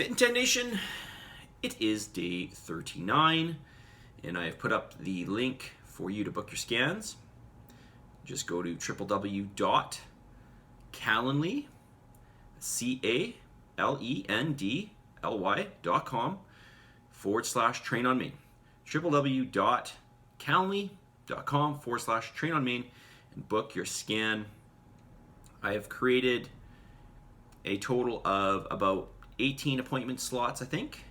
Fitin10 Nation, it is day 39, and I have put up the link for you to book your scans. Just go to www.calendly.com/train-on-main. www.calendly.com/train-on-main and book your scan. I have created a total of about 18 appointment slots, I think.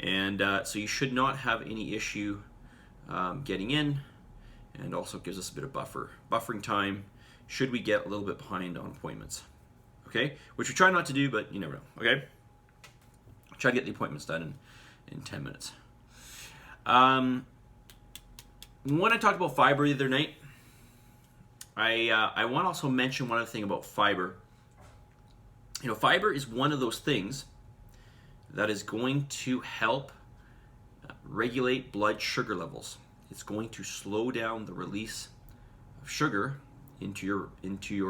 And so you should not have any issue getting in, and also gives us a bit of buffering time should we get a little bit behind on appointments. Okay, which we try not to do, but you never know. Okay, try to get the appointments done in 10 minutes. When I talked about fiber the other night, I want to also mention one other thing about fiber. You know, fiber is one of those things that is going to help regulate blood sugar levels. It's going to slow down the release of sugar into your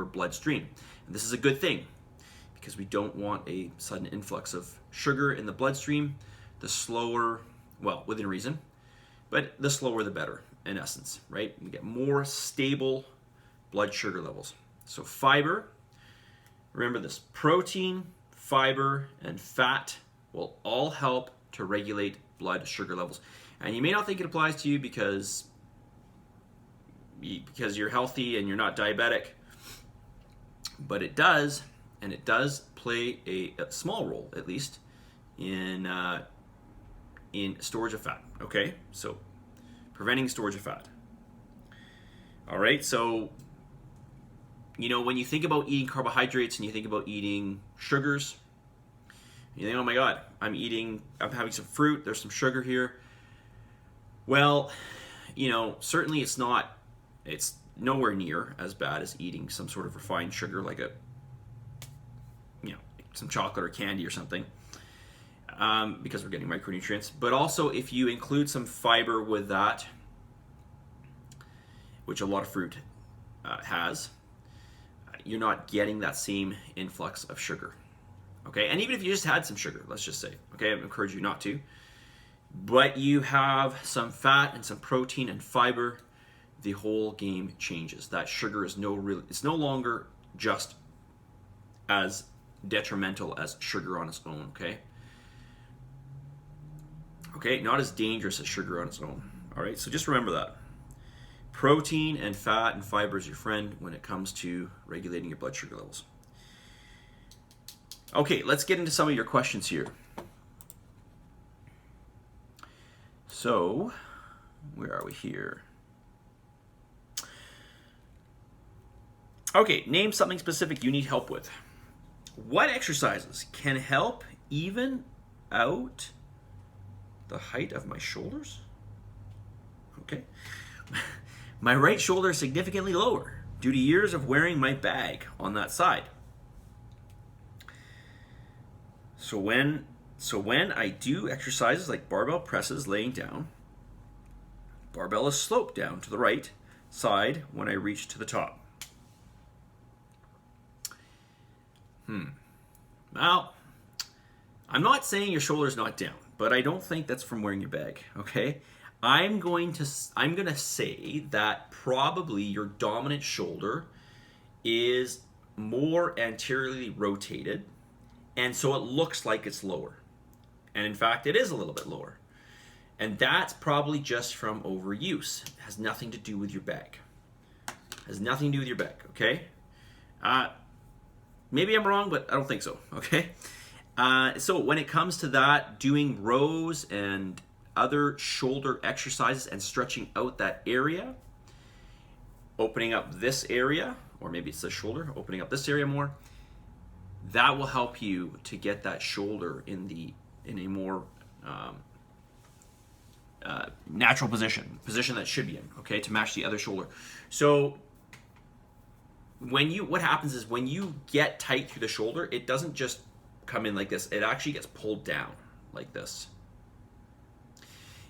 bloodstream. And this is a good thing because we don't want a sudden influx of sugar in the bloodstream. The slower, well, within reason, but the slower the better, in essence, right? We get more stable blood sugar levels. So fiber, remember this, protein, fiber, and fat will all help to regulate blood sugar levels. And you may not think it applies to you because you're healthy and you're not diabetic, but it does, and it does play a small role, at least, in storage of fat. Okay, so preventing storage of fat. All right, so you know, when you think about eating carbohydrates and you think about eating sugars, you think, oh my God, I'm having some fruit, there's some sugar here. Well, you know, certainly it's nowhere near as bad as eating some sort of refined sugar like some chocolate or candy or something, because we're getting micronutrients. But also if you include some fiber with that, which a lot of fruit has, you're not getting that same influx of sugar. Okay, and even if you just had some sugar, let's just say, okay, I encourage you not to, but you have some fat and some protein and fiber, the whole game changes. That sugar is it's no longer just as detrimental as sugar on its own, okay? Okay, not as dangerous as sugar on its own. All right, so just remember that. Protein and fat and fiber is your friend when it comes to regulating your blood sugar levels. Okay, let's get into some of your questions here. So, where are we here? Okay, name something specific you need help with. What exercises can help even out the height of my shoulders? Okay. My right shoulder is significantly lower due to years of wearing my bag on that side. So when I do exercises like barbell presses laying down, barbell is sloped down to the right side when I reach to the top. Well, I'm not saying your shoulder's not down, but I don't think that's from wearing your bag, okay? I'm going to say that probably your dominant shoulder is more anteriorly rotated, and so it looks like it's lower. And in fact, it is a little bit lower. And that's probably just from overuse. It has nothing to do with your bag. Okay? Maybe I'm wrong, but I don't think so, okay? So when it comes to that, doing rows and other shoulder exercises and stretching out that area, opening up this area, or maybe it's the shoulder, opening up this area more, that will help you to get that shoulder in a more natural position that should be in, okay, to match the other shoulder. So what happens is when you get tight through the shoulder, it doesn't just come in like this, it actually gets pulled down like this.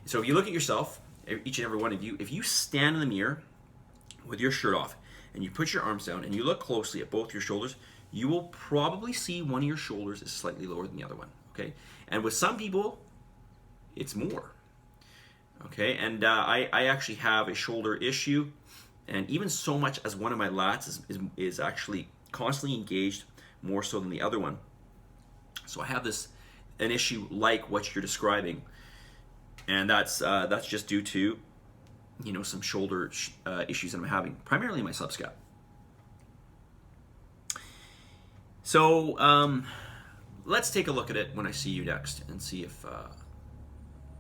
So if you look at yourself, each and every one of you, if you stand in the mirror with your shirt off and you put your arms down and you look closely at both your shoulders, you will probably see one of your shoulders is slightly lower than the other one, okay? And with some people, it's more, okay? And I actually have a shoulder issue, and even so much as one of my lats is actually constantly engaged more so than the other one. So I have an issue like what you're describing, and that's just due to, you know, some shoulder issues that I'm having, primarily in my subscap. So let's take a look at it when I see you next and see if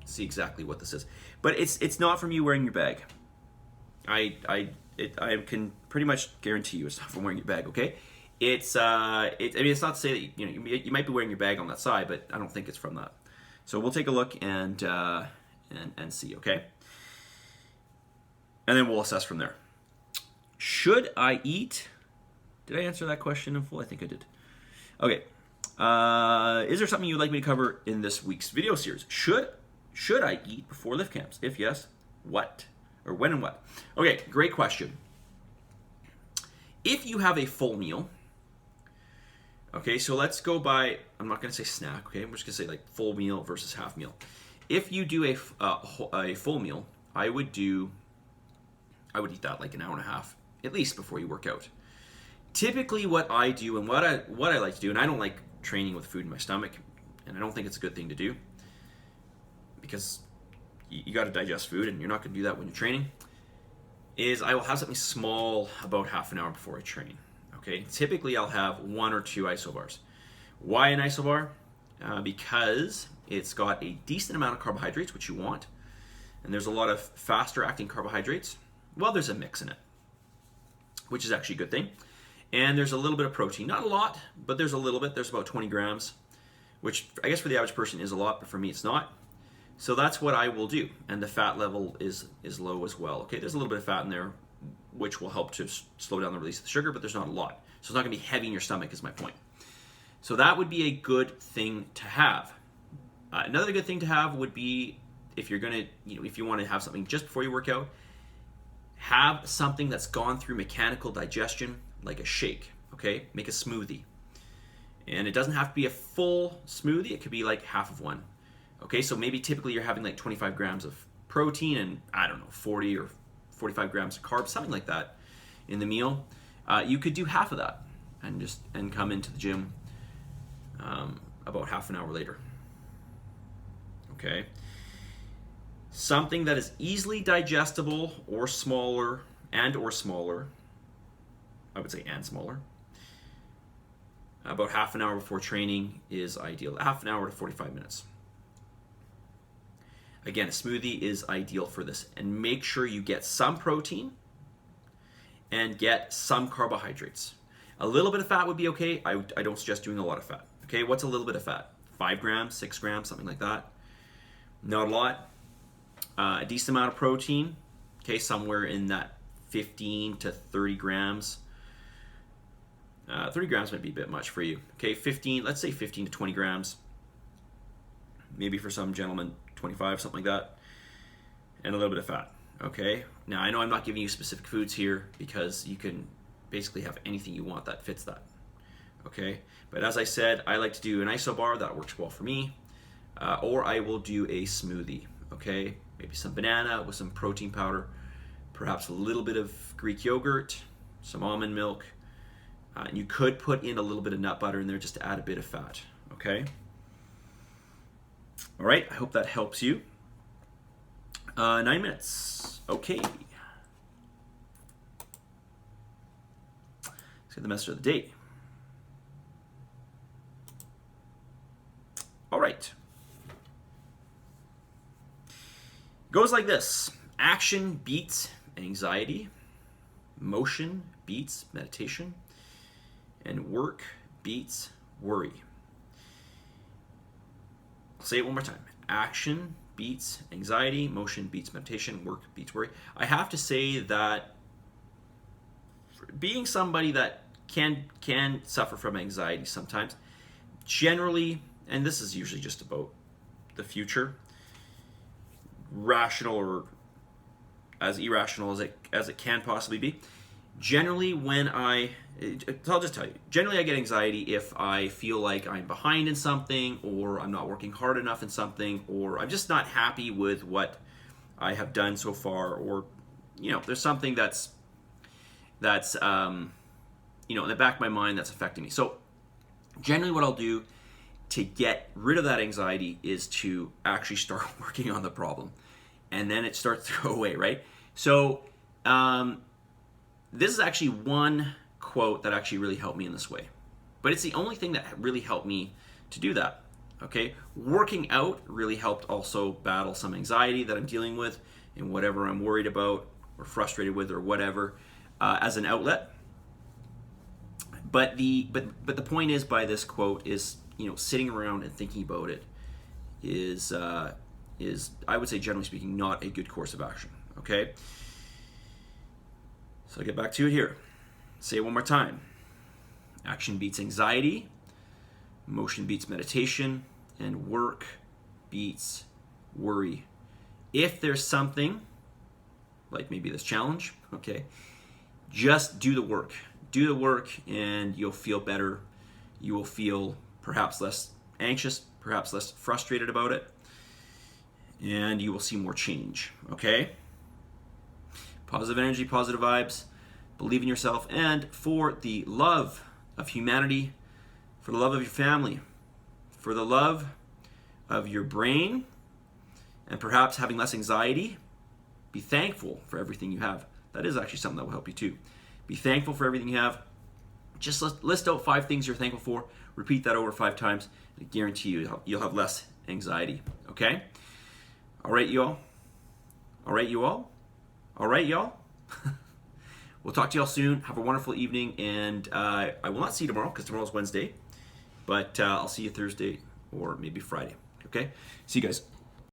see exactly what this is. But it's not from you wearing your bag. I can pretty much guarantee you it's not from wearing your bag. Okay, I mean, it's not to say that you might be wearing your bag on that side, but I don't think it's from that. So we'll take a look and see. Okay, and then we'll assess from there. Should I eat? Did I answer that question in full? I think I did. Okay. Is there something you'd like me to cover in this week's video series? Should I eat before lift camps? If yes, what? Or when and what? Okay, great question. If you have a full meal, okay, so let's go by, I'm not going to say snack, okay? I'm just going to say like full meal versus half meal. If you do a full meal, I would eat that like an hour and a half, at least before you work out. Typically what I do and what I like to do, and I don't like training with food in my stomach, and I don't think it's a good thing to do, because you got to digest food and you're not going to do that when you're training, is I will have something small about half an hour before I train. Okay, typically I'll have 1 or 2 isobars. Why an isobar? Because it's got a decent amount of carbohydrates, which you want, and there's a lot of faster acting carbohydrates. Well, there's a mix in it, which is actually a good thing. And there's a little bit of protein. Not a lot, but there's a little bit. There's about 20 grams, which I guess for the average person is a lot, but for me it's not. So that's what I will do. And the fat level is low as well. Okay, there's a little bit of fat in there, which will help to slow down the release of the sugar, but there's not a lot. So it's not going to be heavy in your stomach is my point. So that would be a good thing to have. Another good thing to have would be if you're going to, if you want to have something just before you work out, have something that's gone through mechanical digestion, like a shake, okay? Make a smoothie. And it doesn't have to be a full smoothie. It could be like half of one. Okay, so maybe typically you're having like 25 grams of protein and, I don't know, 40 or 45 grams of carbs, something like that in the meal. You could do half of that and come into the gym about half an hour later. Okay. Something that is easily digestible or smaller, I would say and smaller, about half an hour before training is ideal. Half an hour to 45 minutes. Again, a smoothie is ideal for this. And make sure you get some protein and get some carbohydrates. A little bit of fat would be okay. I don't suggest doing a lot of fat. Okay, what's a little bit of fat? 5 grams, 6 grams, something like that. Not a lot. A decent amount of protein. Okay, somewhere in that 15 to 30 grams. 30 grams might be a bit much for you. Okay, let's say 15 to 20 grams. Maybe for some gentlemen, 25, something like that. And a little bit of fat. Okay, now I know I'm not giving you specific foods here because you can basically have anything you want that fits that. Okay, but as I said, I like to do an isobar. That works well for me. Or I will do a smoothie. Okay, maybe some banana with some protein powder, perhaps a little bit of Greek yogurt, some almond milk. And you could put in a little bit of nut butter in there just to add a bit of fat. Okay. All right, I hope that helps you. 9 minutes. Okay. Let's get the message of the day. All right. Goes like this. Action beats anxiety. Motion beats meditation. And work beats worry. I'll say it one more time. Action beats anxiety, motion beats meditation, work beats worry. I have to say that being somebody that can suffer from anxiety sometimes, generally, and this is usually just about the future, rational or as irrational as it can possibly be, Generally, I'll just tell you, generally I get anxiety if I feel like I'm behind in something, or I'm not working hard enough in something, or I'm just not happy with what I have done so far, or, there's something that's in the back of my mind that's affecting me. So generally what I'll do to get rid of that anxiety is to actually start working on the problem, and then it starts to go away, right? So this is actually one quote that actually really helped me in this way, but it's the only thing that really helped me to do that. Okay, working out really helped also battle some anxiety that I'm dealing with and whatever I'm worried about or frustrated with or whatever, as an outlet. But the point is, by this quote is, sitting around and thinking about it is I would say, generally speaking, not a good course of action. Okay, so I'll get back to it here. Say it one more time. Action beats anxiety, motion beats meditation, and work beats worry. If there's something, like maybe this challenge, okay, just do the work. Do the work and you'll feel better. You will feel perhaps less anxious, perhaps less frustrated about it, and you will see more change, okay? Positive energy, positive vibes, believe in yourself, and for the love of humanity, for the love of your family, for the love of your brain, and perhaps having less anxiety, be thankful for everything you have. That is actually something that will help you too. Be thankful for everything you have. Just list out 5 things you're thankful for. Repeat that over 5 times. I guarantee you'll have less anxiety. Okay? All right, y'all? All right, you all? All right, y'all? We'll talk to y'all soon. Have a wonderful evening. And I will not see you tomorrow because tomorrow's Wednesday. But I'll see you Thursday or maybe Friday. Okay? See you guys.